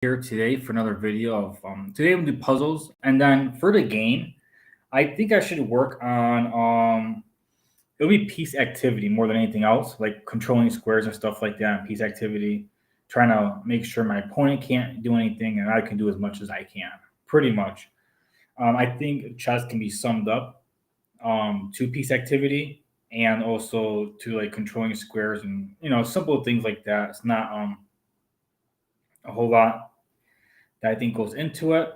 here today for another video of today we'll do puzzles, and then for the game, I think I should work on it'll be piece activity more than anything else, like controlling squares and stuff like that. Piece activity, trying to make sure my opponent can't do anything and I can do as much as I can, pretty much. I think chess can be summed up to piece activity and also to like controlling squares and simple things like that. It's not a whole lot that I think goes into it.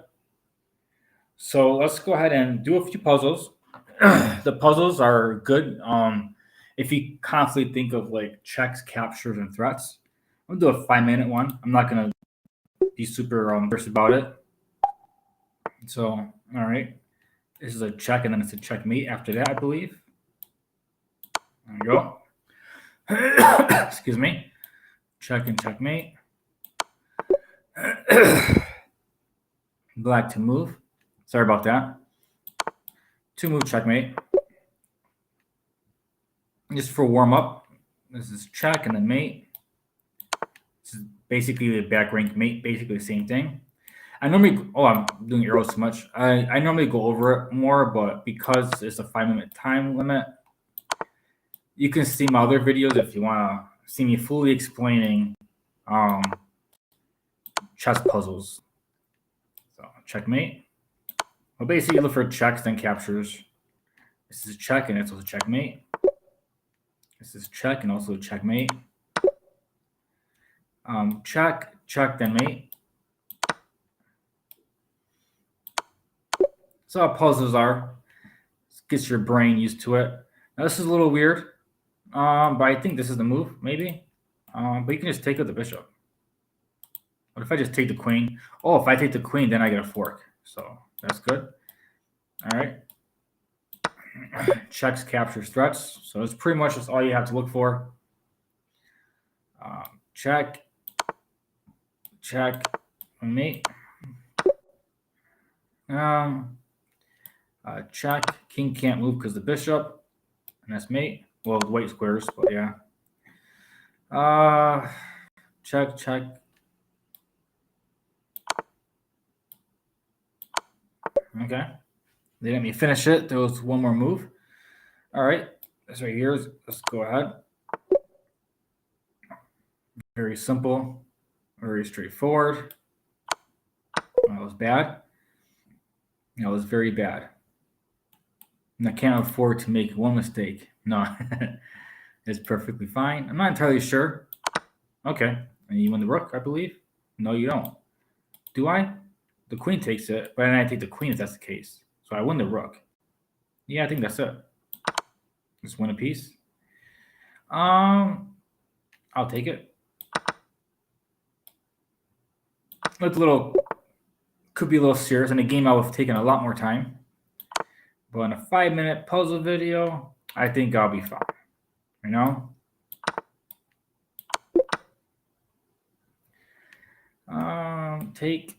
So let's go ahead and do a few puzzles. The puzzles are good. If you constantly think of like checks, captures, and threats, I'm gonna do a 5 minute one. I'm not gonna be super serious about it. So, all right, this is a check, and then it's a checkmate after that, I believe. There you go. Excuse me. Check and checkmate. Black to move. Sorry about that. Two move checkmate. Just for warm up, this is check and then mate. This is basically the back rank mate, basically the same thing. I normally, I'm doing arrows too much. I normally go over it more, but because it's a 5 minute time limit, you can see my other videos if you want to see me fully explaining chess puzzles. So checkmate. Well, basically look for checks then captures. This is check and it's also checkmate. This is check and also checkmate. Check, check, then mate. So how puzzles are. Gets your brain used to it. Now this is a little weird, but I think this is the move, maybe. But you can just take out the bishop. What if I just take the queen? Oh, if I take the queen, then I get a fork. So that's good. All right. Checks, captures, threats. So it's pretty much just all you have to look for. Check, check, mate. Check. King can't move because the bishop, and that's mate. Well, the white squares, but yeah. Check, check. Okay. They let me finish it. There was one more move. All right. This right here. Let's go ahead. Very simple. Very straightforward. That was bad. That was very bad. And I can't afford to make one mistake. No. It's perfectly fine. I'm not entirely sure. Okay. And you win the rook, I believe? No, you don't. Do I? The queen takes it, but then I take the queen if that's the case. So I win the rook. Yeah, I think that's it. Just win a piece. I'll take it. It's a little, could be a little serious. In a game, I would have taken a lot more time. But in a 5 minute puzzle video, I think I'll be fine. You know? Take.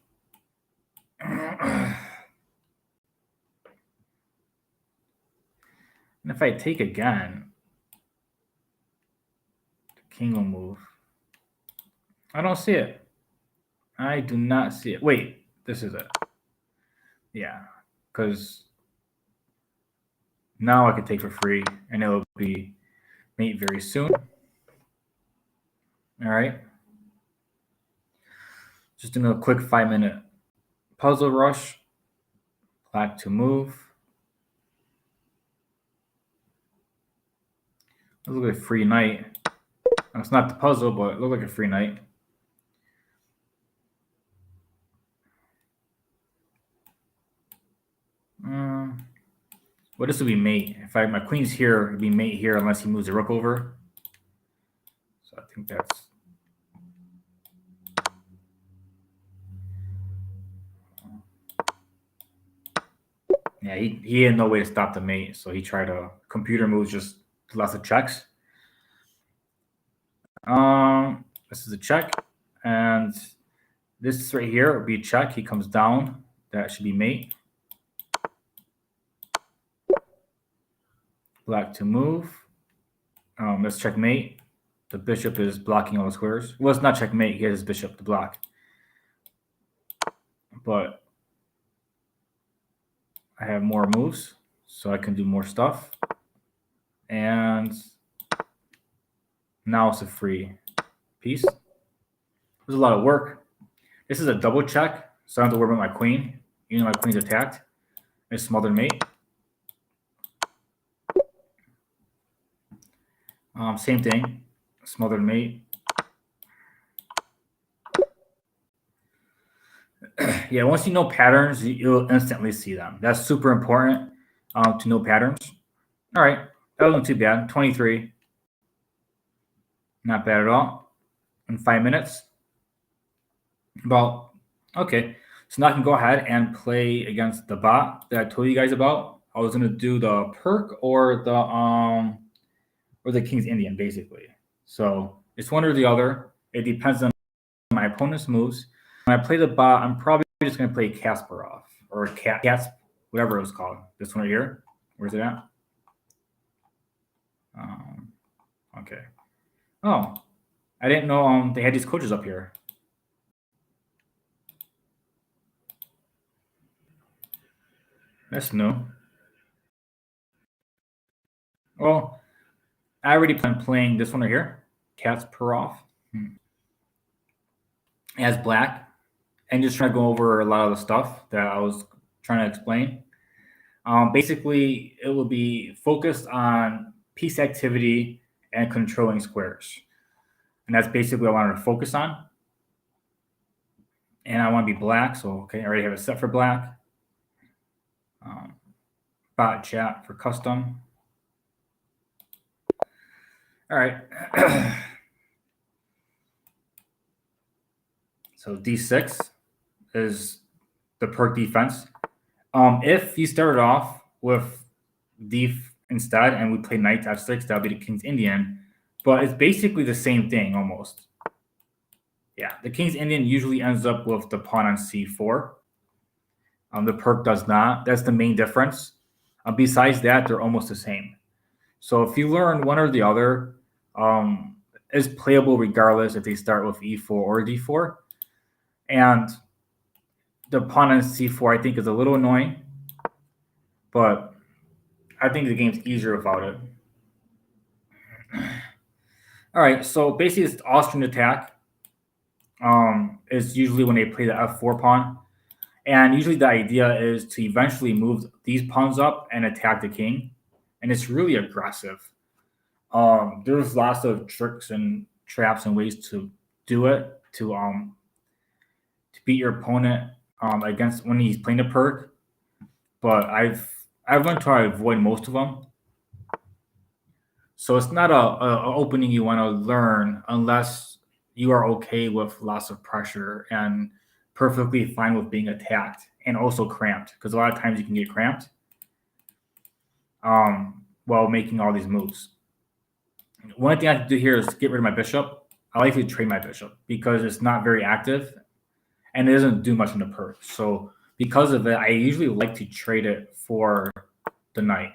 And if I take again, the king will move. I don't see it. I do not see it. Wait, this is it. Yeah, because now I can take for free, and it'll be mate very soon. All right. Just doing a quick 5 minute puzzle rush. Black to move. It looks like a free knight. It's not the puzzle, but it looked like a free knight. Well, this would be mate. If my queen's here, it'd be mate here unless he moves the rook over. So I think that's. Yeah, he had no way to stop the mate, so he tried to computer moves just lots of checks. This is a check, and this right here would be a check. He comes down. That should be mate. Black to move. Let's checkmate. The bishop is blocking all the squares. Well, it's not checkmate. He has his bishop to block. but I have more moves, so I can do more stuff. And now it's a free piece. There's a lot of work. This is a double check, so I don't have to worry about my queen. Even though my queen's attacked, it's smothered mate. Same thing, smothered mate. Yeah, once you know patterns, you'll instantly see them. That's super important to know patterns. All right, that wasn't too bad. 23, not bad at all. In 5 minutes. Well, okay. So now I can go ahead and play against the bot that I told you guys about. I was gonna do the perk or the King's Indian, basically. So it's one or the other. It depends on my opponent's moves. When I play the bot, I'm probably just gonna play Kasparov or Cats, whatever it was called. This one right here. Where's it at? Okay. Oh, I didn't know they had these coaches up here. That's new. Well, I already plan playing this one right here, Kasparov, as black, and just try to go over a lot of the stuff that I was trying to explain. Basically, it will be focused on piece activity and controlling squares. And that's basically what I wanted to focus on. And I want to be black, so okay, I already have a set for black. Bot chat for custom. All right. So D6 is the perk defense. If you started off with Def instead and we play Knight F6, that would be the King's Indian. But it's basically the same thing almost. Yeah, the King's Indian usually ends up with the pawn on C4. The perk does not. That's the main difference. Besides that, they're almost the same. So if you learn one or the other, is playable regardless if they start with E4 or D4. And the pawn on C4, I think, is a little annoying, but I think the game's easier without it. All right, so basically it's Austrian attack. Is usually when they play the F4 pawn. And usually the idea is to eventually move these pawns up and attack the king. And it's really aggressive. There's lots of tricks and traps and ways to do it to beat your opponent against when he's playing the perk. But I've learned to avoid most of them. So it's not a opening you want to learn unless you are okay with lots of pressure and perfectly fine with being attacked and also cramped, because a lot of times you can get cramped while making all these moves. One thing I have to do here is get rid of my bishop. I like to trade my bishop because it's not very active and it doesn't do much in the perk. So because of it, I usually like to trade it for the knight.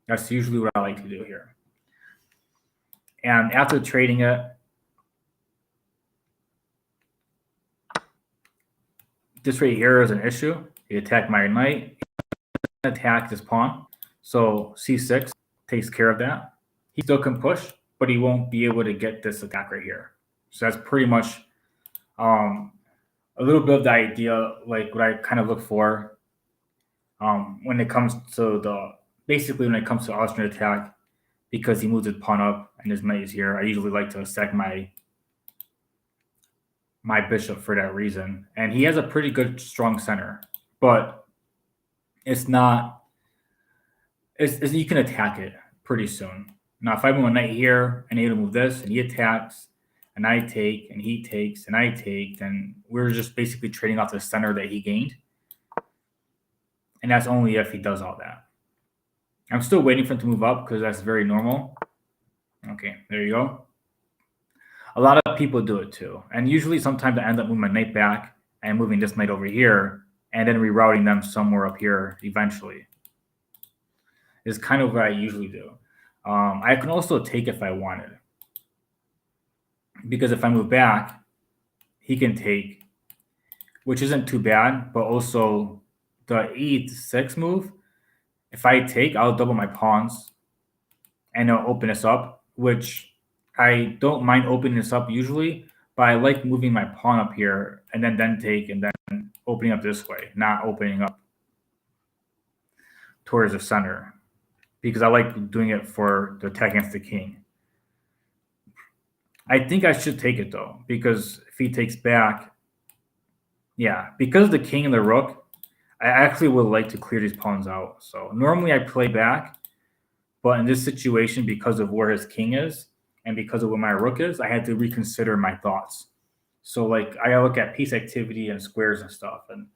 That's usually what I like to do here. And after trading it, this right here is an issue. You attack my knight, attack this pawn. So C6 takes care of that. He still can push, but he won't be able to get this attack right here. So that's pretty much a little bit of the idea, like what I kind of look for when it comes to basically when it comes to Austrian attack, because he moves his pawn up and his knight is here. I usually like to stack my bishop for that reason. And he has a pretty good, strong center, but it's not, you can attack it pretty soon. Now, if I move a knight here and he to move this and he attacks and I take and he takes and I take, then we're just basically trading off the center that he gained. And that's only if he does all that. I'm still waiting for him to move up because that's very normal. Okay, there you go. A lot of people do it too. And usually sometimes I end up moving my knight back and moving this knight over here and then rerouting them somewhere up here eventually. Is kind of what I usually do. I can also take if I wanted. Because if I move back, he can take which isn't too bad. But also the e6 move, if I take, I'll double my pawns and it'll open this up, which I don't mind opening this up usually, but I like moving my pawn up here and then take and then opening up this way, not opening up towards the center because I like doing it for the attack against the king. I think I should take it though, because if he takes back, yeah, because of the king and the rook, I actually would like to clear these pawns out. So normally I play back, but in this situation, because of where his king is and because of where my rook is, I had to reconsider my thoughts. So like I look at piece activity and squares and stuff, and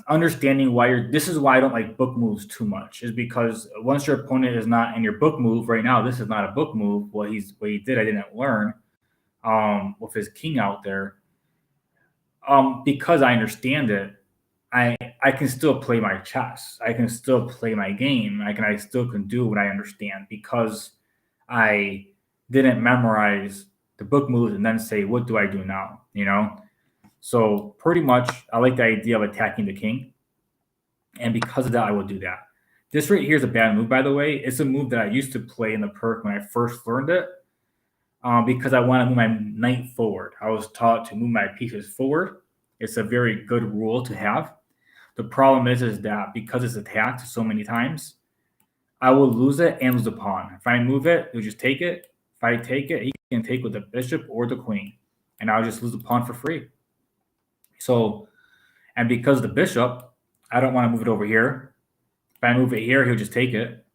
understanding why this is why I don't like book moves too much, is because once your opponent is not in your book move right now, this is not a book move. What he did, I didn't learn with his king out there. Because I understand it, I can still play my chess. I can still play my game. I still can do what I understand because I didn't memorize the book moves and then say, what do I do now? You know? So pretty much I like the idea of attacking the king. And because of that, I will do that. This right here is a bad move, by the way. It's a move that I used to play in the perk when I first learned it. Because I want to move my knight forward. I was taught to move my pieces forward. It's a very good rule to have. The problem is that because it's attacked so many times, I will lose it and lose the pawn. If I move it, he'll just take it. If I take it, he can take with the bishop or the queen, and I'll just lose the pawn for free. So, and because of the bishop, I don't want to move it over here. If I move it here, he'll just take it,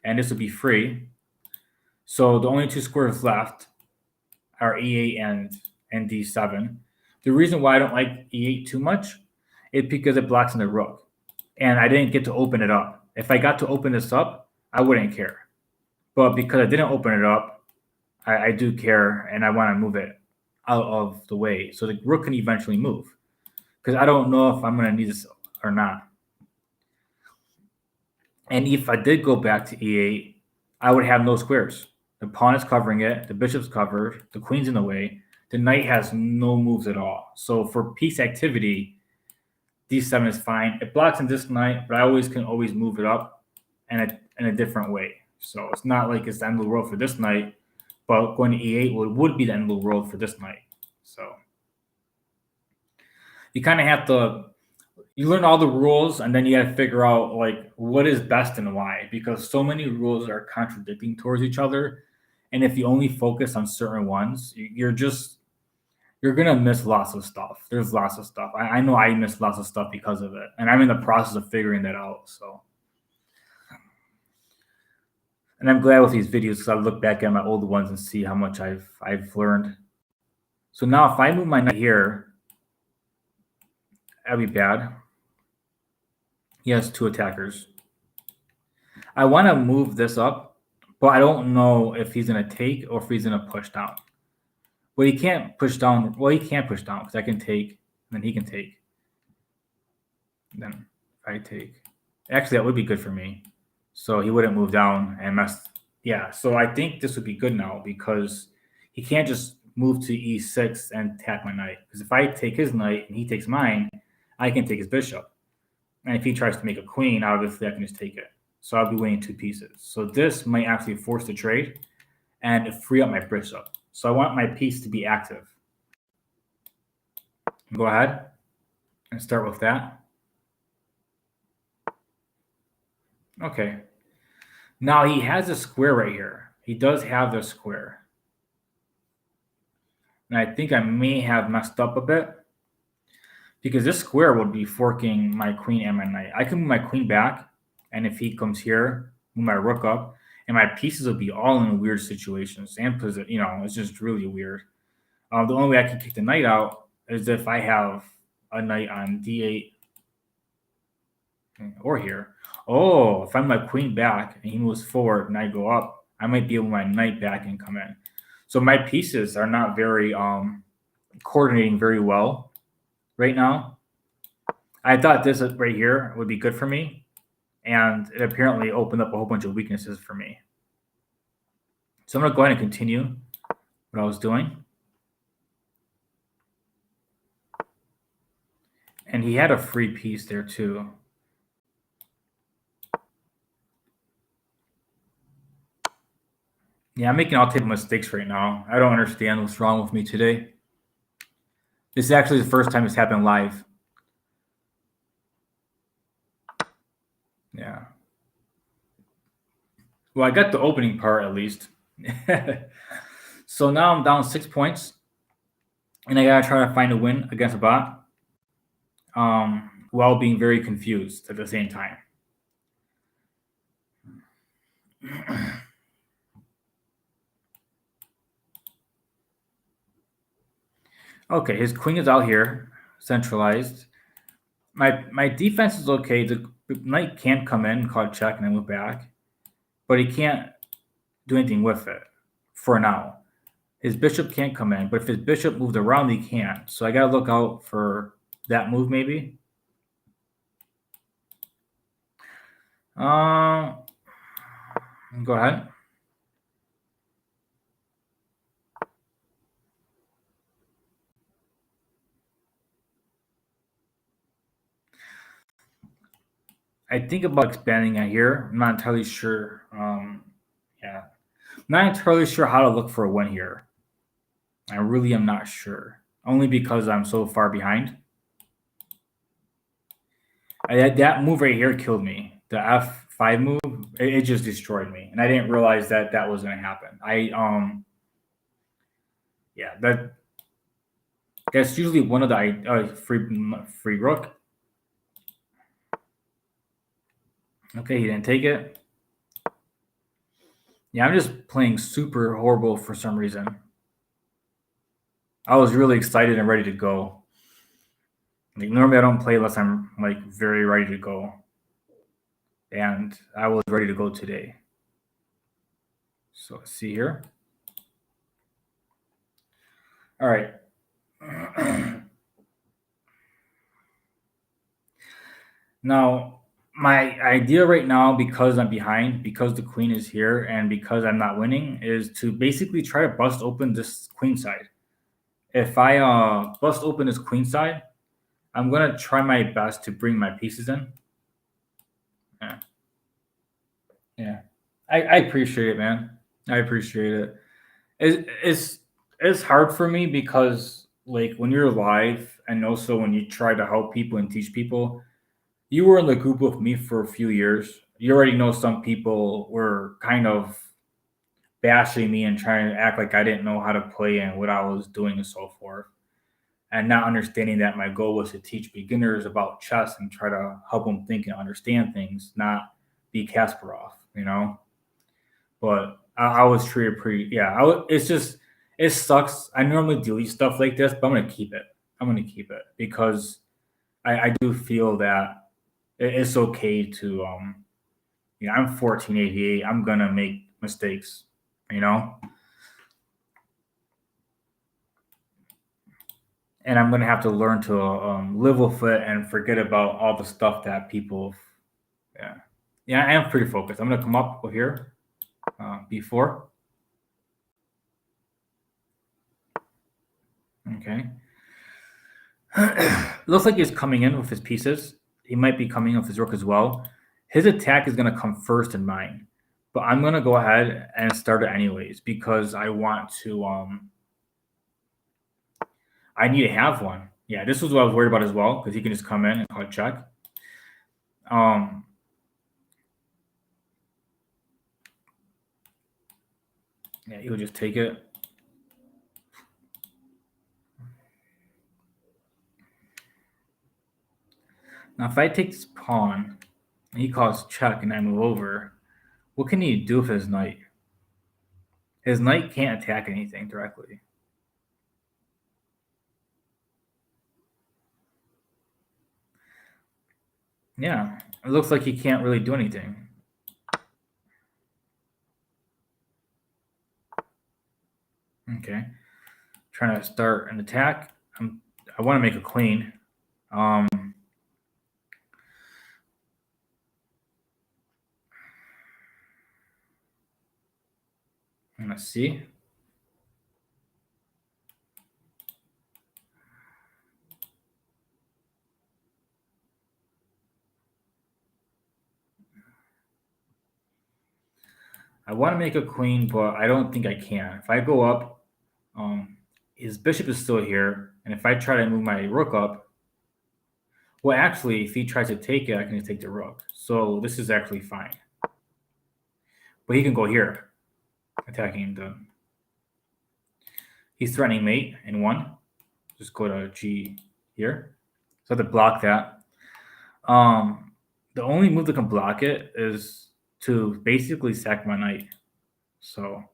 and this will be free. So the only two squares left are e8 and d7. The reason why I don't like e8 too much is because it blocks in the rook, and I didn't get to open it up. If I got to open this up, I wouldn't care. But because I didn't open it up, I do care, and I want to move it out of the way so the rook can eventually move. Because I don't know if I'm going to need this or not. And if I did go back to e8, I would have no squares. The pawn is covering it, the bishop's covered, the queen's in the way, the knight has no moves at all. So for piece activity, d7 is fine. It blocks in this knight, but I can always move it up in a different way. So it's not like it's the end of the world for this knight, but going to e8 would be the end of the world for this knight. So you kind of have to, you learn all the rules and then you got to figure out like what is best and why, because so many rules are contradicting towards each other. And if you only focus on certain ones, you're gonna miss lots of stuff. There's lots of stuff. I know I miss lots of stuff because of it, and I'm in the process of figuring that out. So, and I'm glad with these videos because I look back at my old ones and see how much I've learned. So now, if I move my knight here, that'd be bad. He has two attackers. I want to move this up, but I don't know if he's gonna take or if he's gonna push down. Well, he can't push down. Well, he can't push down because I can take, and then he can take. And then if I take, actually, that would be good for me. So he wouldn't move down and mess. Yeah, so I think this would be good now because he can't just move to e6 and attack my knight. Because if I take his knight and he takes mine, I can take his bishop. And if he tries to make a queen, obviously I can just take it. So I'll be winning two pieces. So this might actually force the trade and free up my bishop. So I want my piece to be active. Go ahead and start with that. Okay. Now he has a square right here. He does have this square. And I think I may have messed up a bit because this square would be forking my queen and my knight. I can move my queen back, and if he comes here, move my rook up, and my pieces will be all in weird situations. And it's just really weird. The only way I can kick the knight out is if I have a knight on d8 or here. Oh, if I'm my queen back and he moves forward and I go up, I might be able to my knight back and come in. So my pieces are not very coordinating very well right now. I thought this right here would be good for me, and it apparently opened up a whole bunch of weaknesses for me. So I'm going to go ahead and continue what I was doing. And he had a free piece there too. Yeah, I'm making all type of mistakes right now. I don't understand what's wrong with me today. This is actually the first time it's happened live. Yeah. Well, I got the opening part at least. So now I'm down 6 points, and I gotta try to find a win against a bot, while being very confused at the same time. Okay, his queen is out here, centralized. My defense is okay. The knight can't come in, call it check, and then move back, but he can't do anything with it for now. His bishop can't come in, but if his bishop moved around, he can't. So I gotta look out for that move, maybe. Go ahead. I think about expanding it here. I'm not entirely sure. Yeah, I'm not entirely sure how to look for a win here. I really am not sure. Only because I'm so far behind. That move right here killed me. The F5 move, it just destroyed me, and I didn't realize that that was going to happen. Yeah, that's usually one of the free rook. Okay, he didn't take it. Yeah, I'm just playing super horrible for some reason. I was really excited and ready to go. Like normally I don't play unless I'm like very ready to go. And I was ready to go today. So let's see here. All right. Now, my idea right now, because I'm behind, because the queen is here, and because I'm not winning, is to basically try to bust open this queen side. If I bust open this queen side, I'm gonna try my best to bring my pieces in. Yeah, yeah. I appreciate it, man. I appreciate it. It's hard for me because like when you're live, and also when you try to help people and teach people, you were in the group with me for a few years. You already know some people were kind of bashing me and trying to act like I didn't know how to play and what I was doing and so forth. And not understanding that my goal was to teach beginners about chess and try to help them think and understand things, not be Kasparov, you know? But I was treated pretty, yeah. It's just, it sucks. I normally delete stuff like this, but I'm going to keep it. I'm going to keep it because I do feel that it's okay to, I'm 1488. I'm going to make mistakes, you know? And I'm gonna have to learn to live with it and forget about all the stuff that people. Yeah, yeah, I am pretty focused. I'm gonna come up with here, B4. Okay. Looks like he's coming in with his pieces. He might be coming in with his rook as well. His attack is gonna come first in mine, but I'm gonna go ahead and start it anyways because I want to. I need to have one. Yeah, this was what I was worried about as well because he can just come in and call it check. Um, yeah, he'll just take it. Now, if I take this pawn, and he calls check, and I move over, what can he do with his knight? His knight can't attack anything directly. Yeah, it looks like he can't really do anything. Okay, trying to start an attack. I want to make a queen. Let's see. I want to make a queen, but I don't think I can. If I go up, his bishop is still here, and if I try to move my rook up, well, actually, if he tries to take it, I can just take the rook. So this is actually fine. But he can go here, attacking the. He's threatening mate in 1. Just go to G here. So I have to block that. The only move that can block it is to basically sack my knight. So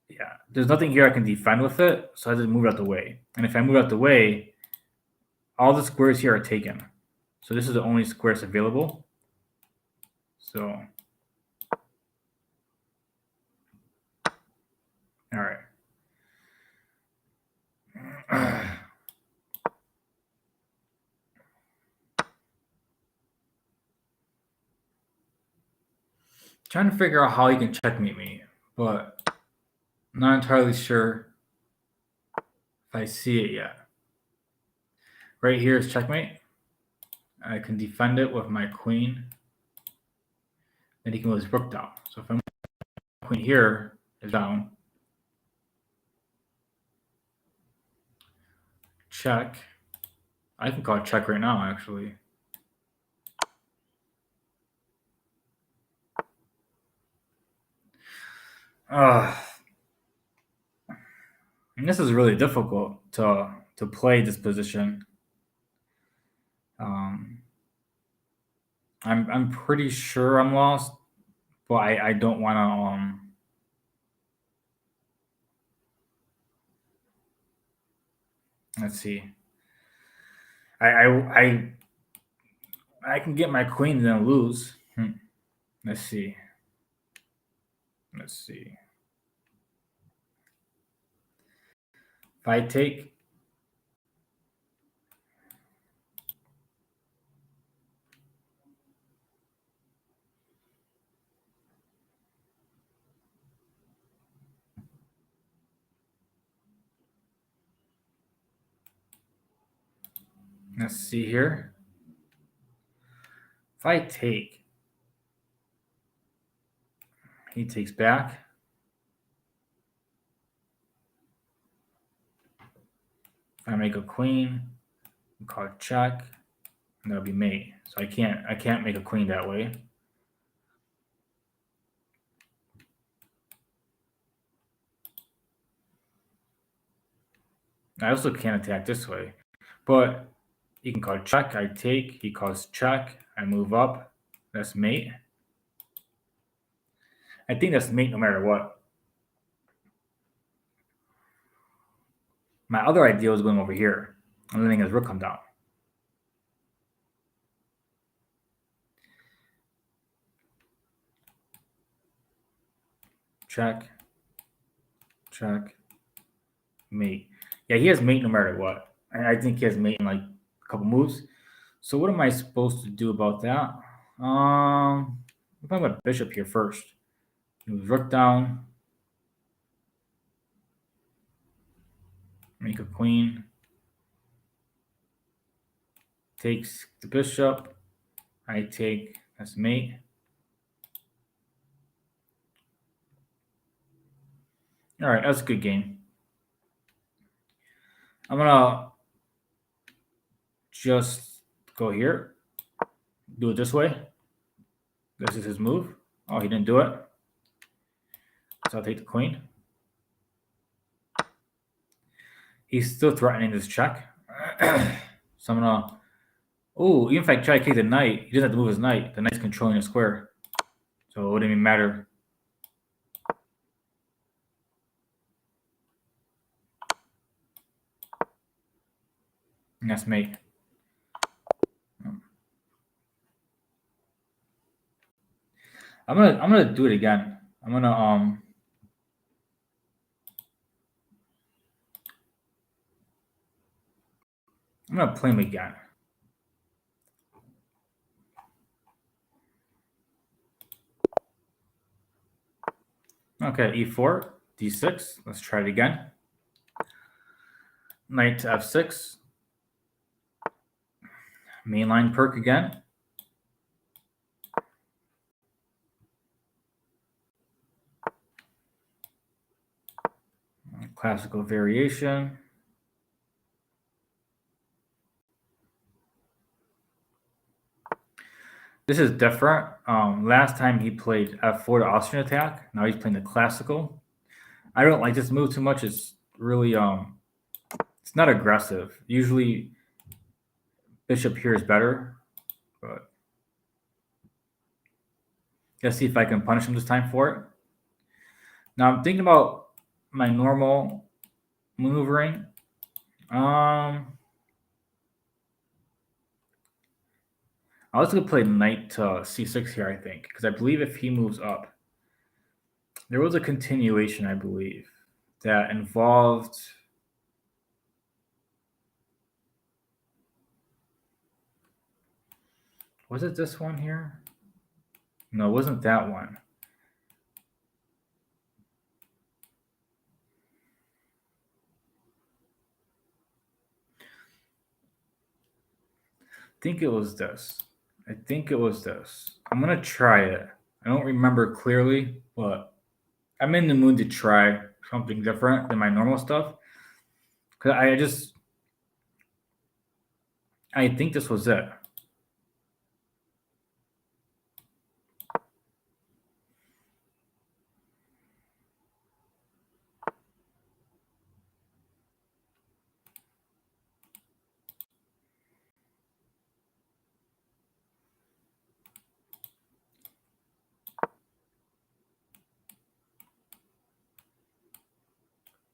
yeah, there's nothing here I can defend with it, so I just move out the way. And if I move out the way, all the squares here are taken. So this is the only squares available. So all right. Trying to figure out how he can checkmate me, but not entirely sure if I see it yet. Right here is checkmate. I can defend it with my queen. Then he can move his rook down. So if I move my queen here is down. Check. I can call it check right now, actually. And this is really difficult to play this position. I'm pretty sure I'm lost, but I don't want to. Let's see. I can get my queen and then lose. Let's see. Let's see. If I take. Let's see here. If I take, he takes back. If I make a queen, we call it check, and that'll be mate. So I can't make a queen that way. I also can't attack this way, but you can call check. I take. He calls check. I move up. That's mate. I think that's mate no matter what. My other idea was going over here and letting his rook come down. Check. Check. Mate. Yeah, he has mate no matter what. And I think he has mate in like a couple moves. So what am I supposed to do about that? I'm putting my bishop here first. Move rook down. Make a queen. Takes the bishop. I take. That's mate. All right, that's a good game. I'm gonna just go here. Do it this way. This is his move. Oh, he didn't do it. So I'll take the queen. He's still threatening this check. So I'm gonna. Oh, even if I try to take the knight, he doesn't have to move his knight. The knight's controlling the square, so it wouldn't even matter. And that's mate. I'm gonna do it again. I'm gonna play him again. Okay, e4, d6. Let's try it again. Knight to f6. Mainline perk again. Classical variation. This is different. Last time he played f4 to Austrian attack. Now he's playing the classical. I don't like this move too much. It's really it's not aggressive. Usually bishop here is better, but let's see if I can punish him this time for it. Now I'm thinking about my normal maneuvering. I was going to play knight to c6 here, I think, because I believe if he moves up, there was a continuation, I believe, that involved. Was it this one here? No, it wasn't that one. I think it was this. I'm going to try it. I don't remember clearly, but I'm in the mood to try something different than my normal stuff. Because I think this was it.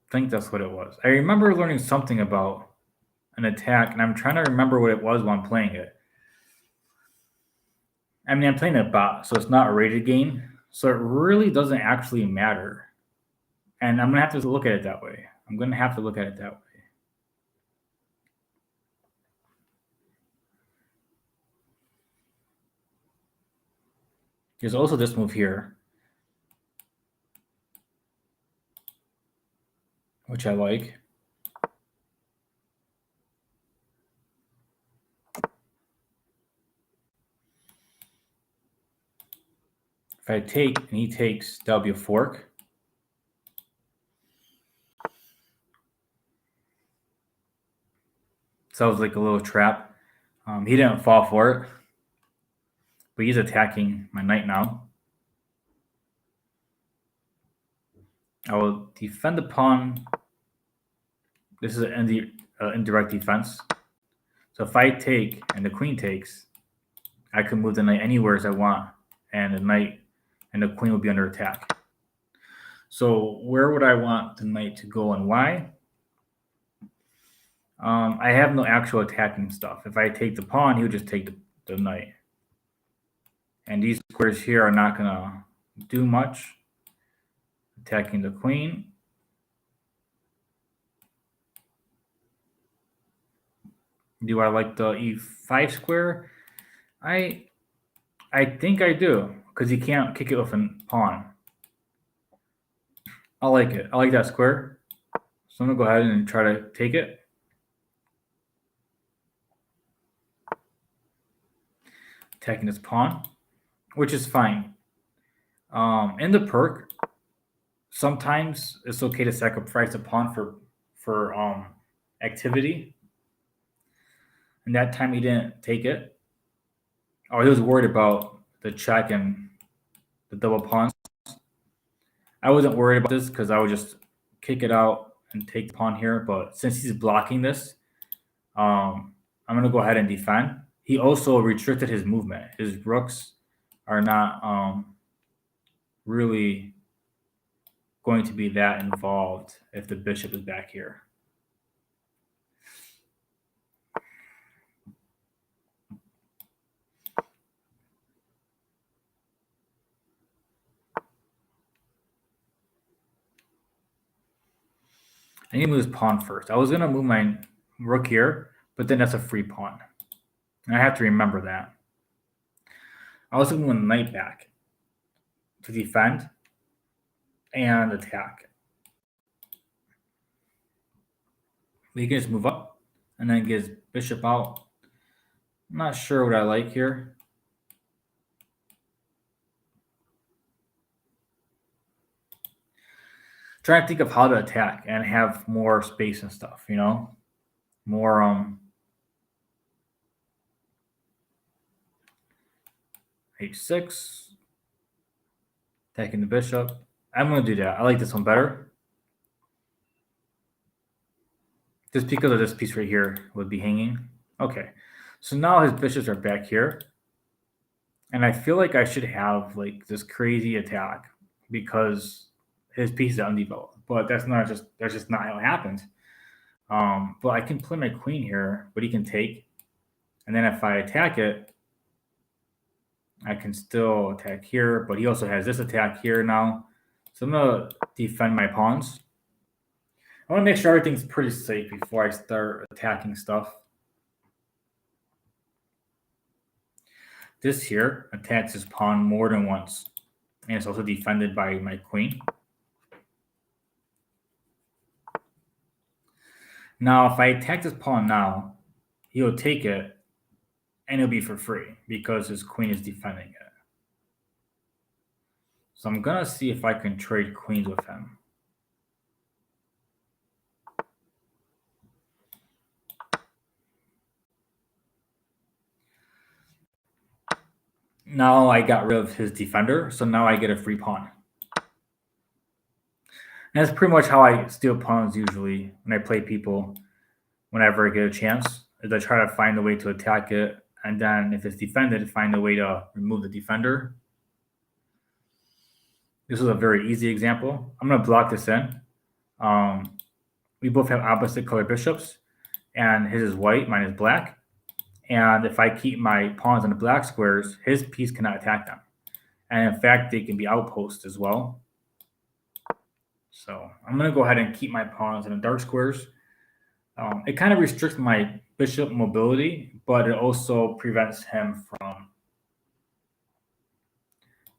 I think that's what it was. I remember learning something about an attack, and I'm trying to remember what it was while I'm playing it. I mean, I'm playing a bot, so it's not a rated game, so it really doesn't actually matter. And I'm going to have to look at it that way. There's also this move here, which I like. If I take and he takes, that'll be a fork. So it was like a little trap. He didn't fall for it, but he's attacking my knight now. I will defend the pawn. This is an indirect defense. So if I take and the queen takes, I can move the knight anywhere as I want, and the knight and the queen will be under attack. So where would I want the knight to go and why? I have no actual attacking stuff. If I take the pawn, he would just take the knight. And these squares here are not going to do much. Attacking the queen. Do I like the e5 square? I think I do, because you can't kick it with a pawn. I like it. I like that square. So I'm going to go ahead and try to take it. Attacking this pawn, which is fine. In the perk, sometimes it's okay to sacrifice a pawn for activity. And that time he didn't take it. Oh, he was worried about the check and the double pawns. I wasn't worried about this because I would just kick it out and take the pawn here. But since he's blocking this, I'm going to go ahead and defend. He also restricted his movement. His rooks are not really going to be that involved if the bishop is back here. I need to move this pawn first. I was going to move my rook here, but then that's a free pawn. And I have to remember that. I was going to move the knight back to defend and attack. We can just move up and then get his bishop out. I'm not sure what I like here. trying to think of how to attack and have more space and stuff, you know? More h6, attacking the bishop. I'm gonna do that. I like this one better. Just because of this piece right here would be hanging. Okay. So now his bishops are back here. And I feel like I should have like this crazy attack because his piece is undeveloped. But that's just not how it happens. But I can play my queen here, but he can take. And then if I attack it, I can still attack here, but he also has this attack here now. So I'm gonna defend my pawns. I want to make sure everything's pretty safe before I start attacking stuff. This here attacks his pawn more than once. And it's also defended by my queen. Now, if I attack this pawn now, he'll take it, and it'll be for free because his queen is defending it. So I'm going to see if I can trade queens with him. Now I got rid of his defender, so now I get a free pawn. And that's pretty much how I steal pawns usually when I play people whenever I get a chance, is I try to find a way to attack it, and then if it's defended, find a way to remove the defender. This is a very easy example. I'm going to block this in. We both have opposite color bishops, and his is white, mine is black. And if I keep my pawns on the black squares, his piece cannot attack them. And in fact, they can be outposts as well. So I'm going to go ahead and keep my pawns in the dark squares. It kind of restricts my bishop mobility, but it also prevents him from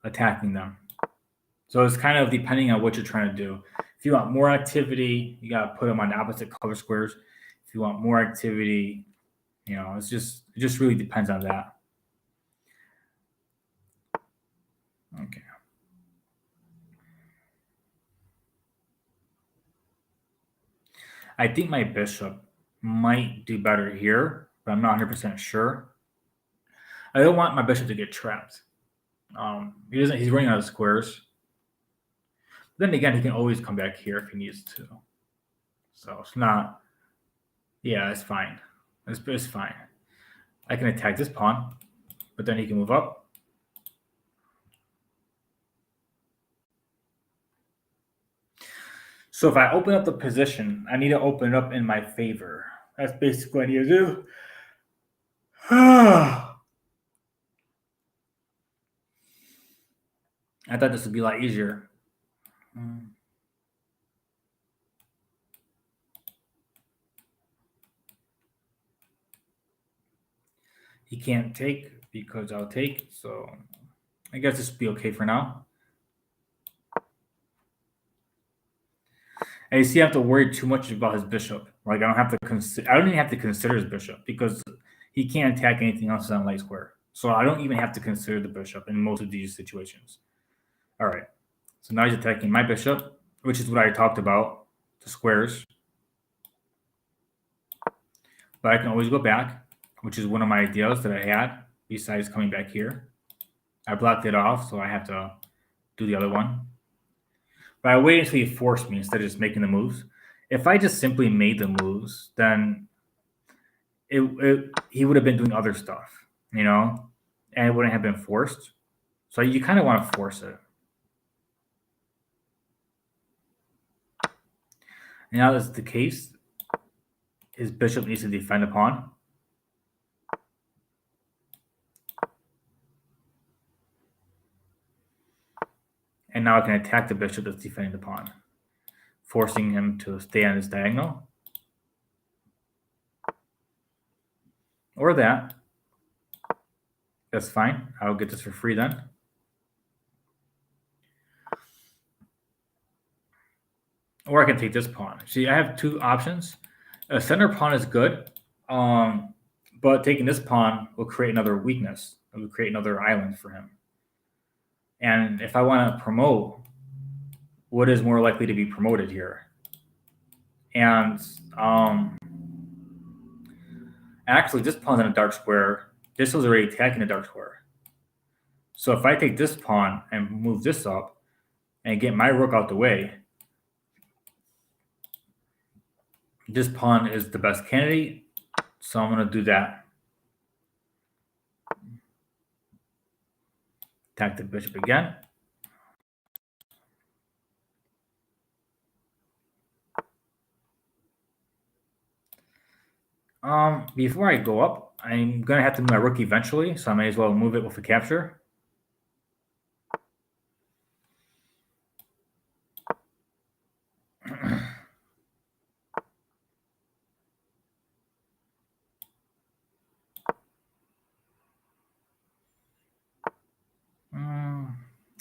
attacking them. So it's kind of depending on what you're trying to do. If you want more activity, you got to put them on the opposite color squares. If you want more activity, you know, it just really depends on that. Okay. I think my bishop might do better here, but I'm not 100% sure. I don't want my bishop to get trapped. He's running out of squares. Then again, he can always come back here if he needs to. So it's not. Yeah, it's fine. It's fine. I can attack this pawn, but then he can move up. So if I open up the position, I need to open it up in my favor. That's basically what I need to do. I thought this would be a lot easier. He can't take because I'll take. So I guess this will be okay for now. And you see, I have to worry too much about his bishop. Like I don't even have to consider his bishop because he can't attack anything else on light square. So I don't even have to consider the bishop in most of these situations. All right. So now he's attacking my bishop, which is what I talked about, the squares. But I can always go back, which is one of my ideas that I had, besides coming back here. I blocked it off, so I have to do the other one. But I waited until he forced me instead of just making the moves. If I just simply made the moves, then he would have been doing other stuff, you know, and it wouldn't have been forced. So you kind of want to force it. And now that's the case. His bishop needs to defend a pawn. And now I can attack the bishop that's defending the pawn, forcing him to stay on his diagonal. Or that. That's fine. I'll get this for free then. Or I can take this pawn. See, I have two options. A center pawn is good, but taking this pawn will create another weakness. It will create another island for him. And if I want to promote, what is more likely to be promoted here. And actually, this pawn's in a dark square. This was already attacking a dark square. So if I take this pawn and move this up and get my rook out the way, this pawn is the best candidate. So I'm going to do that. Attack the bishop again. Before I go up, I'm going to have to move my rook eventually, so I may as well move it with a capture.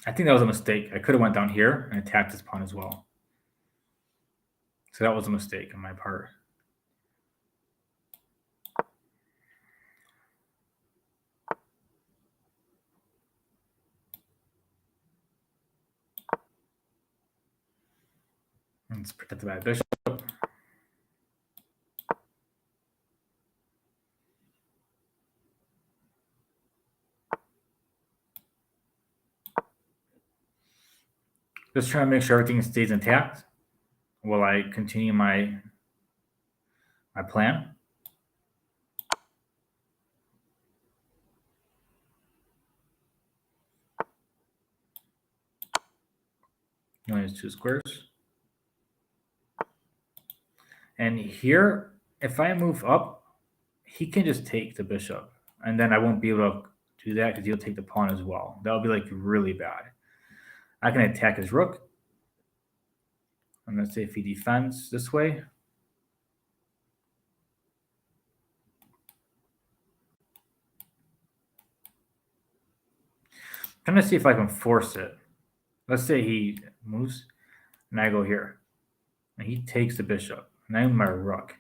I think that was a mistake. I could have went down here and attacked this pawn as well. So that was a mistake on my part. It's protected by a bishop. Just trying to make sure everything stays intact while I continue my plan. He only has 2 squares. And here, if I move up, he can just take the bishop. And then I won't be able to do that because he'll take the pawn as well. That'll be like really bad. I can attack his rook. And let's say if he defends this way. I'm trying to see if I can force it. Let's say he moves and I go here. And he takes the bishop. And I move my rook.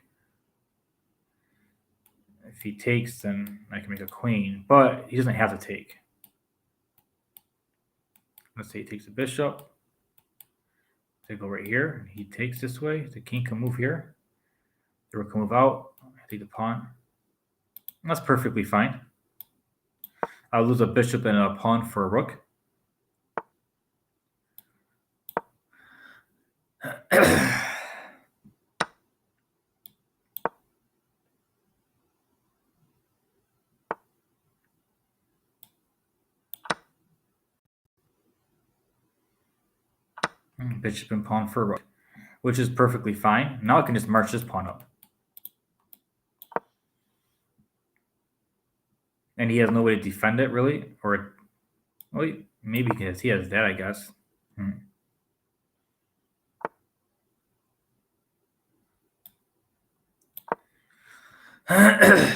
If he takes, then I can make a queen. But he doesn't have to take. Let's say he takes the bishop. They go right here. He takes this way. The king can move here. The rook can move out. I take the pawn. And that's perfectly fine. I'll lose a bishop and a pawn for a rook. Bishop and pawn for a rook, which is perfectly fine. Now I can just march this pawn up. And he has no way to defend it, really. Or, well, maybe because he has that, I guess. I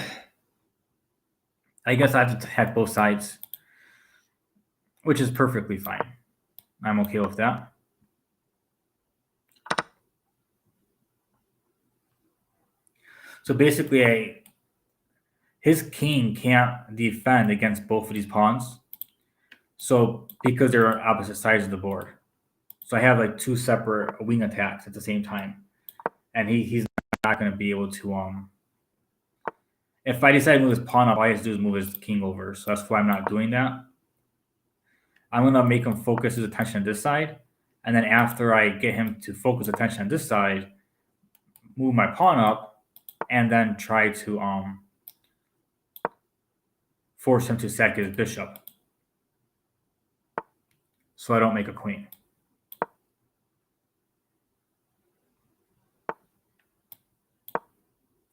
guess I have to attack both sides, which is perfectly fine. I'm okay with that. So basically, his king can't defend against both of these pawns. So because they're on opposite sides of the board. So I have like 2 separate wing attacks at the same time. And he's not going to be able to if I decide to move his pawn up, all I have to do is move his king over. So that's why I'm not doing that. I'm going to make him focus his attention on this side. And then after I get him to focus attention on this side, move my pawn up, and then try to force him to sack his bishop. So I don't make a queen.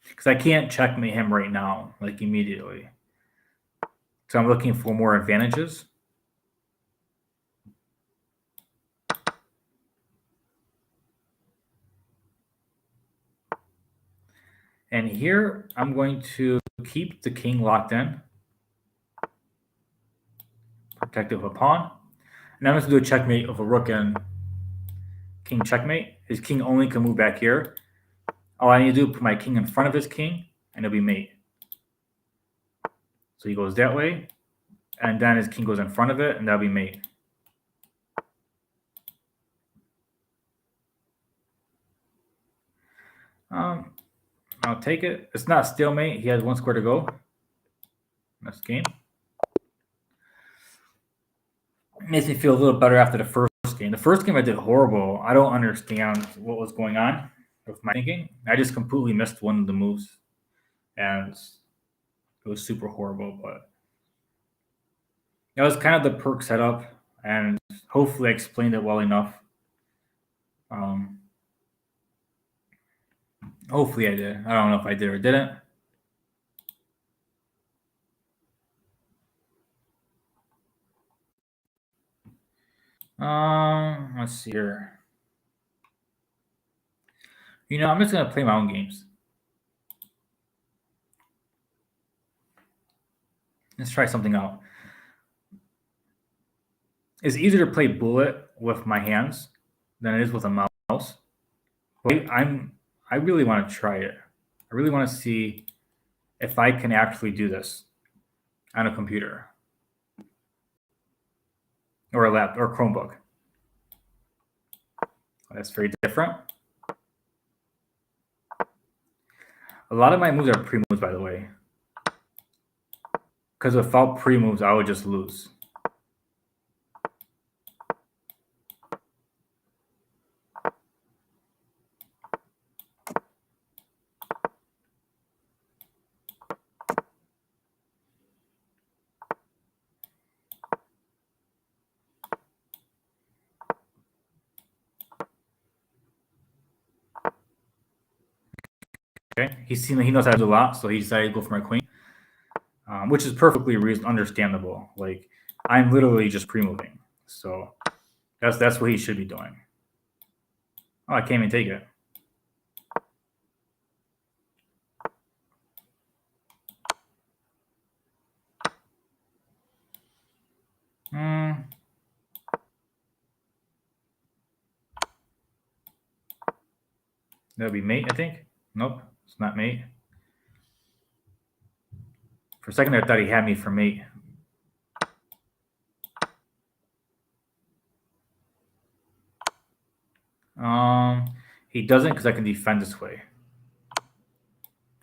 Because I can't checkmate him right now, like immediately. So I'm looking for more advantages. And here I'm going to keep the king locked in. Protective of a pawn. And I'm going to do a checkmate of a rook and king checkmate. His king only can move back here. All I need to do is put my king in front of his king, and it'll be mate. So he goes that way, and then his king goes in front of it, and that'll be mate. I'll take it. It's not stalemate. He has 1 square to go. Next game. It makes me feel a little better after the first game. The first game I did horrible. I don't understand what was going on with my thinking. I just completely missed one of the moves. And it was super horrible, but that was kind of the perk setup, and hopefully I explained it well enough. Hopefully I did. I don't know if I did or didn't. Let's see here. I'm just gonna play my own games. Let's try something out. It's easier to play bullet with my hands than it is with a mouse. But I really want to try it. I really want to see if I can actually do this on a computer or a laptop or Chromebook. That's very different. A lot of my moves are pre-moves, by the way. Because without pre-moves, I would just lose. Okay, he knows how to do a lot, so he decided to go for my queen, which is perfectly understandable. Like, I'm literally just pre-moving, so that's what he should be doing. Oh, I can't even take it. That would be mate, I think. Nope, it's not mate. For a second, I thought he had me for mate. He doesn't, because I can defend this way.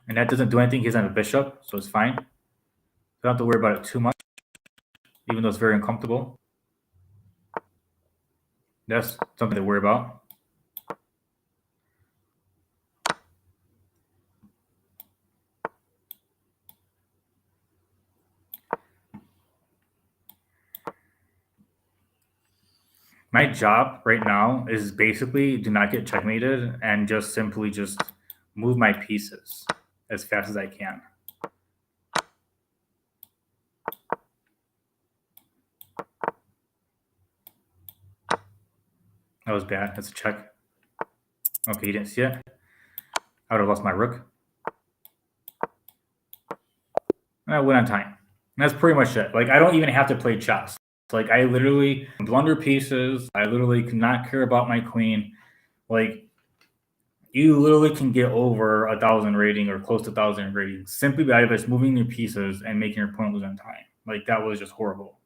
And that doesn't do anything. He doesn't have a bishop, so it's fine. Don't have to worry about it too much, even though it's very uncomfortable. That's something to worry about. My job right now is basically do not get checkmated and just simply just move my pieces as fast as I can. That was bad. That's a check. Okay, you didn't see it. I would have lost my rook. I went on time. And that's pretty much it. Like, I don't even have to play chess. Like, I literally blunder pieces. I literally cannot care about my queen. Like, you literally can get over 1,000 rating or close to 1,000 rating simply by just moving your pieces and making your opponent lose on time. Like, that was just horrible.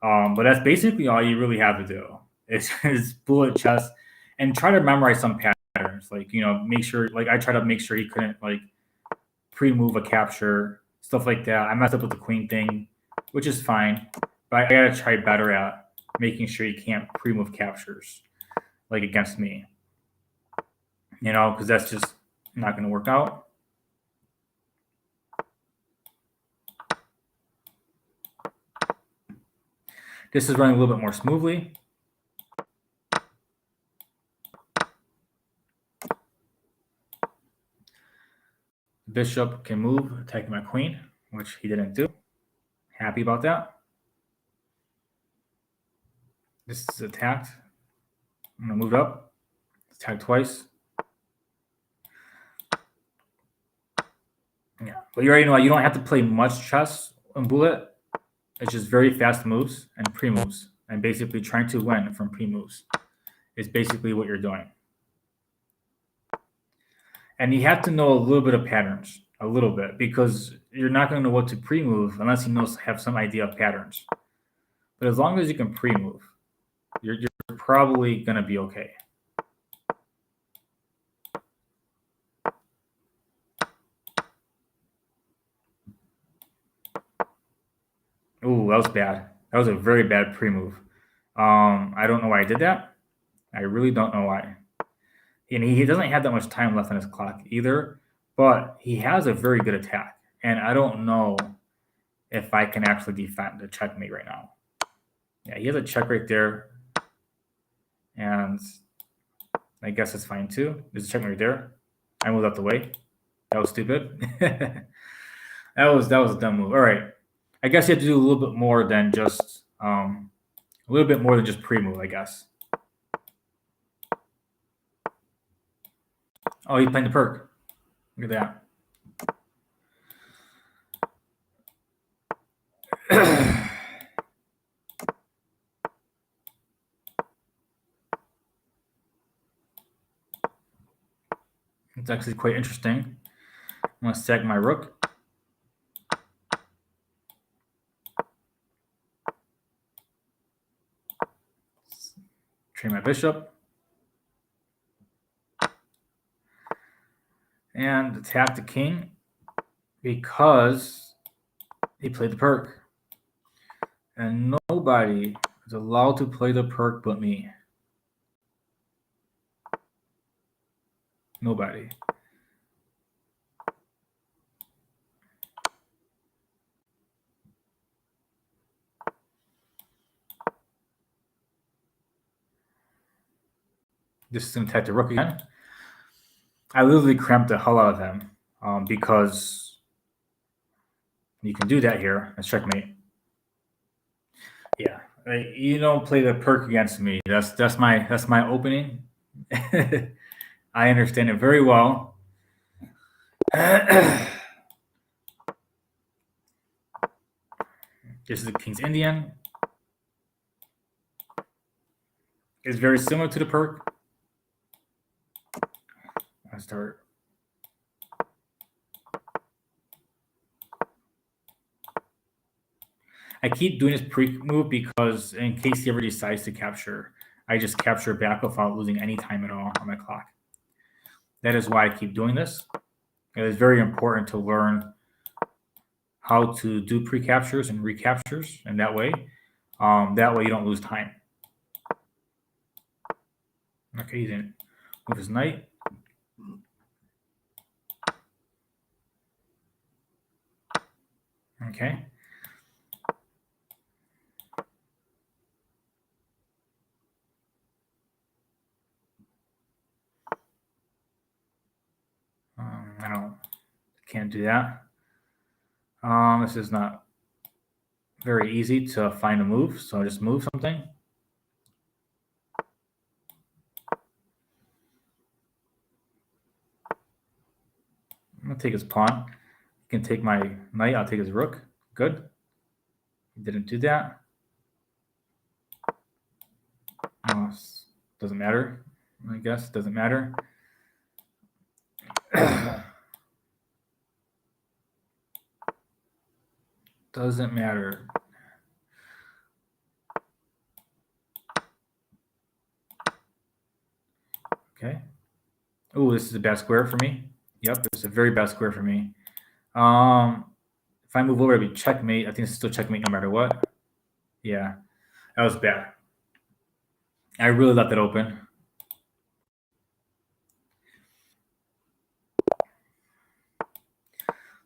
But that's basically all you really have to do is bullet chess and try to memorize some patterns. Like, make sure, like, I try to make sure he couldn't, like, pre-move a capture, stuff like that. I messed up with the queen thing, which is fine. But I gotta try better at making sure he can't pre-move captures, like, against me. Because that's just not going to work out. This is running a little bit more smoothly. Bishop can move, attacking my queen, which he didn't do. Happy about that. This is attacked. I'm going to move up. Attack twice. Yeah, but you already know you don't have to play much chess in bullet. It's just very fast moves and pre-moves, and basically trying to win from pre-moves is basically what you're doing. And you have to know a little bit of patterns, a little bit, because you're not going to know what to pre-move unless you have some idea of patterns. But as long as you can pre-move, you're probably going to be okay. that was bad. That was a very bad pre-move. I don't know why I did that. I really don't know why. And he doesn't have that much time left on his clock either, but he has a very good attack. And I don't know if I can actually defend the checkmate right now. Yeah, he has a check right there. And I guess it's fine too. There's a checkmate right there. I moved out the way. That was stupid. that was a dumb move. All right. I guess you have to do a little bit more than just pre-move, I guess. Oh, he's playing the perk. Look at that. It's actually quite interesting. I'm going to sack my rook. Train my bishop. And attack the king because he played the perk. And nobody is allowed to play the perk but me. Nobody. This is going to attack the rook again. I literally cramped the hell out of him because you can do that here. Let's checkmate. Yeah, you don't play the perk against me. That's my opening. I understand it very well. This is the King's Indian. It's very similar to the perk. I start. I keep doing this pre-move because in case he ever decides to capture, I just capture back without losing any time at all on my clock. That is why I keep doing this. It is very important to learn how to do pre-captures and recaptures, and that way you don't lose time. Okay, he didn't move his knight. Okay. Can't do that. This is not very easy to find a move, so I just move something. I'm gonna take his pawn. He can take my knight. I'll take his rook. Good. He didn't do that. Doesn't matter. I guess doesn't matter. Doesn't matter. Okay. Oh, this is a bad square for me. Yep, it's a very bad square for me. If I move over, it'd be checkmate. I think it's still checkmate no matter what. Yeah, that was bad. I really left it open.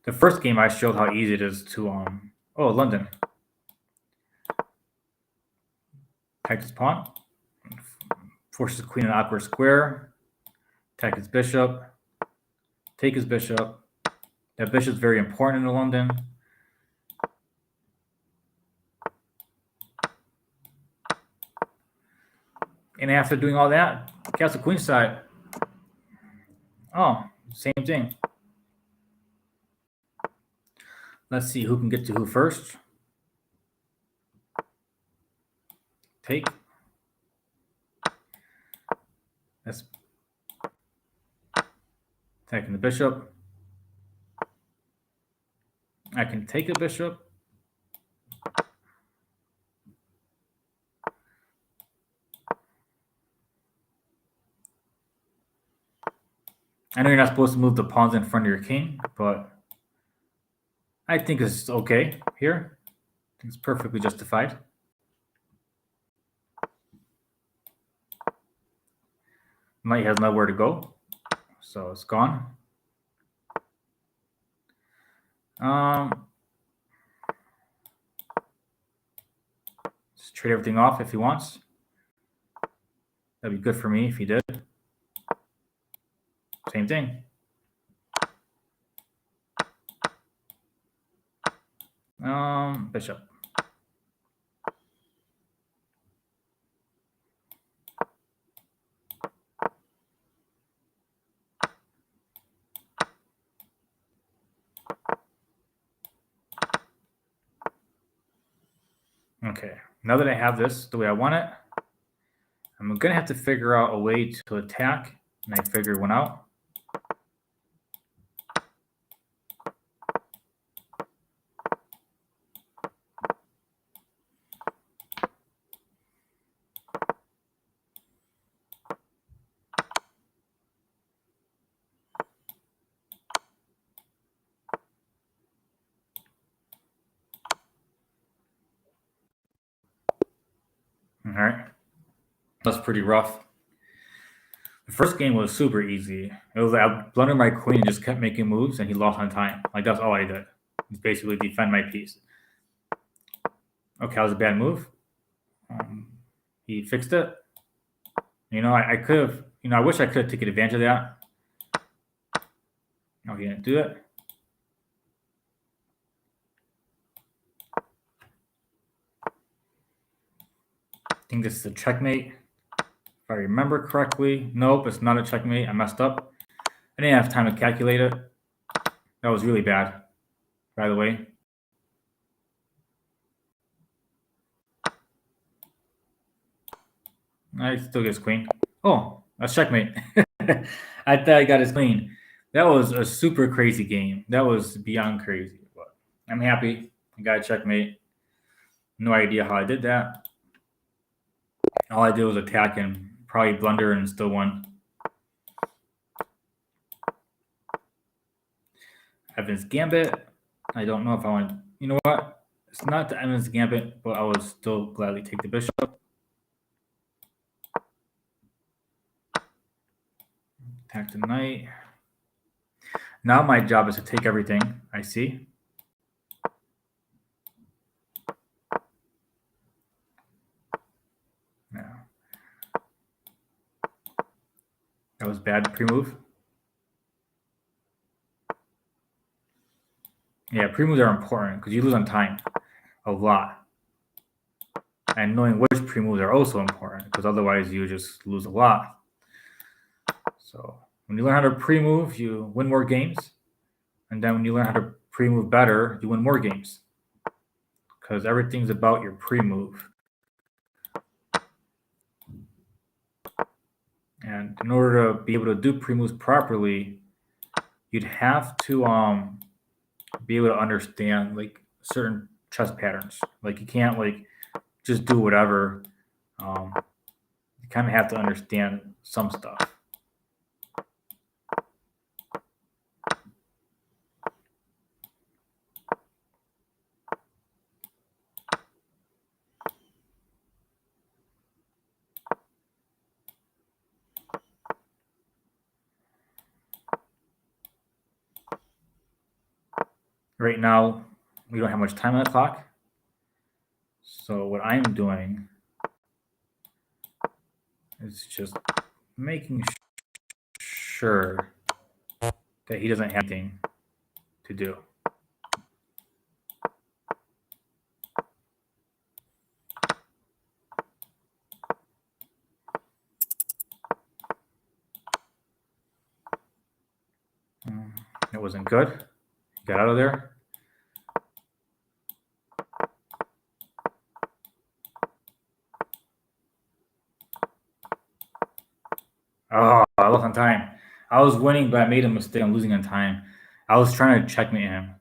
The first game I showed how easy it is to London. Attack his pawn. Forces the queen in an awkward square. Attack his bishop. Take his bishop. That bishop's very important in London. And after doing all that, castle queenside. Oh, same thing. Let's see who can get to who first. Take. That's attacking the bishop. I can take a bishop. I know you're not supposed to move the pawns in front of your king, but I think it's okay here It's perfectly justified. Knight has nowhere to go, so it's gone. Just trade everything off if he wants. That'd be good for me if he did. Same thing. Bishop. Okay, now that I have this the way I want it, I'm gonna have to figure out a way to attack, and I figured one out. All right, that's pretty rough. The first game was super easy. It was like I blundered my queen and just kept making moves, and he lost on time. Like that's all I did. Just basically defend my piece. Okay, that was a bad move. He fixed it. I could have. I wish I could have taken advantage of that. No, he didn't do it. I think this is a checkmate. If I remember correctly. Nope, it's not a checkmate. I messed up. I didn't have time to calculate it. That was really bad, by the way. I still get his queen. Oh, that's checkmate. I thought I got his queen. That was a super crazy game. That was beyond crazy. But I'm happy. I got a checkmate. No idea how I did that. All I did was attack and probably blunder and still won. Evans Gambit. I don't know if I want. You know what? It's not the Evans Gambit, but I would still gladly take the bishop. Attack the knight. Now my job is to take everything I see. Now, that was bad pre-move. Yeah, pre-moves are important because you lose on time a lot. And knowing which pre-moves are also important because otherwise you just lose a lot. So when you learn how to pre-move, you win more games. And then when you learn how to pre-move better, you win more games. Because everything's about your pre-move. And in order to be able to do pre-moves properly, you'd have to be able to understand like certain chess patterns. Like you can't like just do whatever. You kind of have to understand some stuff. Right now, we don't have much time on the clock. So what I'm doing is just making sure that he doesn't have anything to do. It wasn't good. Got out of there. Oh, I lost on time. I was winning, but I made a mistake. I'm losing on time. I was trying to checkmate him.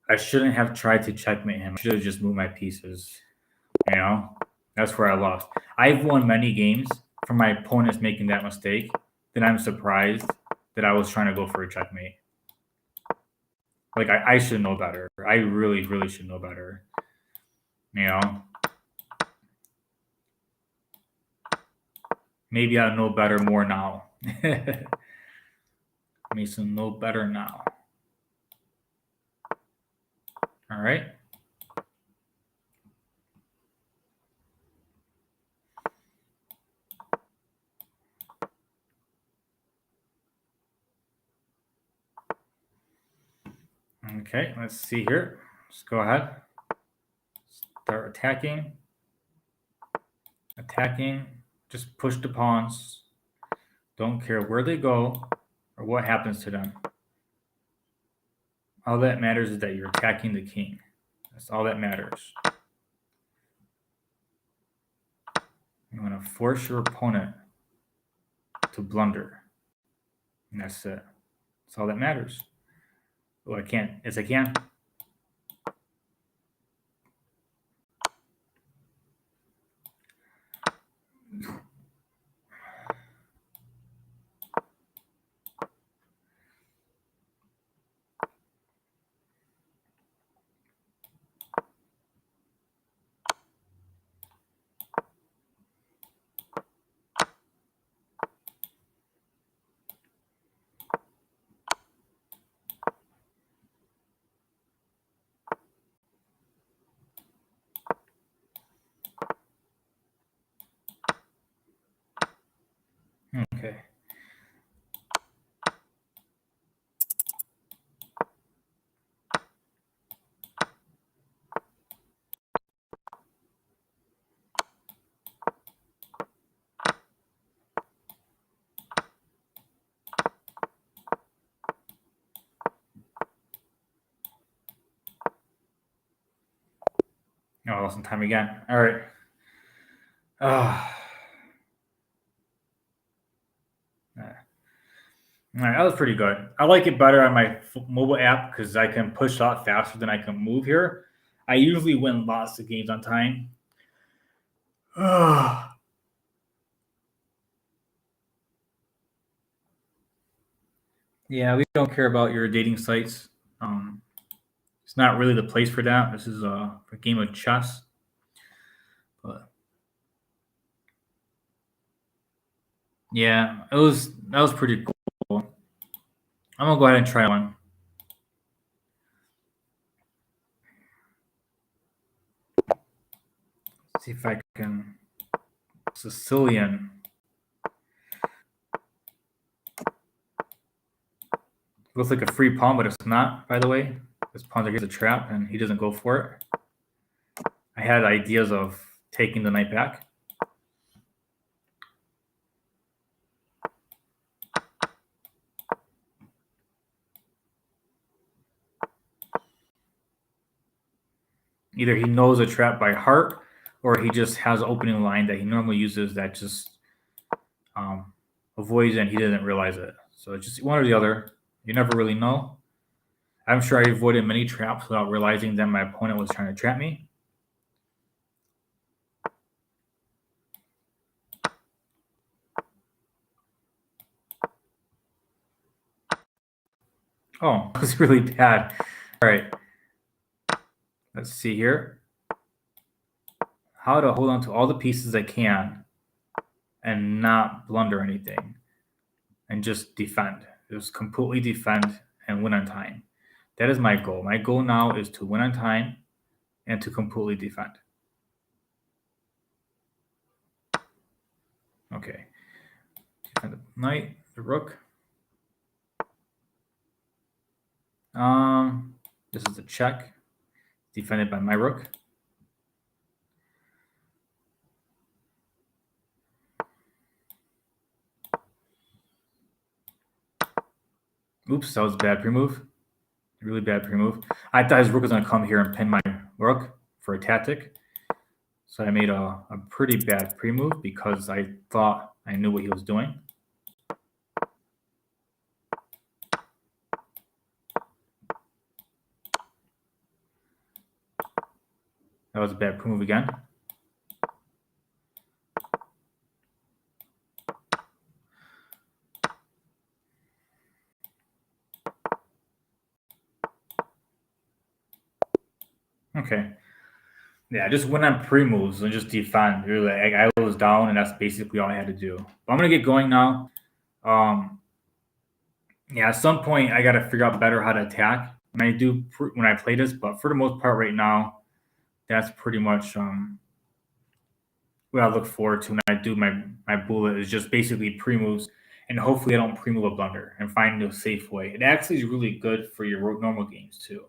I shouldn't have tried to checkmate him. I should have just moved my pieces. That's where I lost. I've won many games from my opponents making that mistake. Then I'm surprised that I was trying to go for a checkmate. Like I should know better. I really, really should know better. You know, maybe I know better more now. Mason know better now. All right. Okay, let's see here. Let's go ahead. Start attacking. Attacking. Just push the pawns. Don't care where they go or what happens to them. All that matters is that you're attacking the king. That's all that matters. You want to force your opponent to blunder. And that's it. That's all that matters. Oh, I can't. Yes, I can. Okay. Oh, I lost some time again. All right. All right, that was pretty good. I like it better on my mobile app because I can push a lot faster than I can move here. I usually win lots of games on time. Yeah, we don't care about your dating sites. It's not really the place for that. This is a game of chess. But yeah, that was pretty cool. I'm gonna go ahead and try one. See if I can Sicilian. Looks like a free pawn, but it's not, by the way. This pawn here's a trap and he doesn't go for it. I had ideas of taking the knight back. Either he knows a trap by heart or he just has an opening line that he normally uses that just avoids it and he didn't realize it. So it's just one or the other. You never really know. I'm sure I avoided many traps without realizing that my opponent was trying to trap me. Oh, that was really bad. All right. Let's see here. How to hold on to all the pieces I can and not blunder anything and just defend. Just completely defend and win on time. That is my goal. My goal now is to win on time and to completely defend. Okay. Defend the knight, the rook. This is a check. Defended by my rook. Oops, that was a bad pre-move. Really bad pre-move. I thought his rook was going to come here and pin my rook for a tactic. So I made a pretty bad pre-move because I thought I knew what he was doing. That was a bad pre-move again. Okay. Yeah, just win on pre moves and just defend. Really, I was down, and that's basically all I had to do. But I'm gonna get going now. Um, yeah, at some point I gotta figure out better how to attack when when I play this. But for the most part, right now, that's pretty much what I look forward to when I do my bullet is just basically pre moves, and hopefully I don't pre move a blunder and find a safe way. It actually is really good for your normal games too,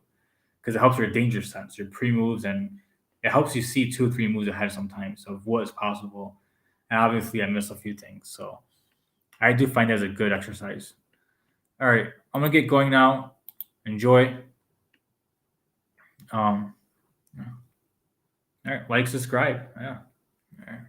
because it helps your danger sense, your pre moves, and it helps you see 2 or 3 moves ahead sometimes of what is possible. And obviously, I miss a few things, so I do find that as a good exercise. All right, I'm gonna get going now. Enjoy. Um, yeah. All right, like, subscribe. Yeah. All right.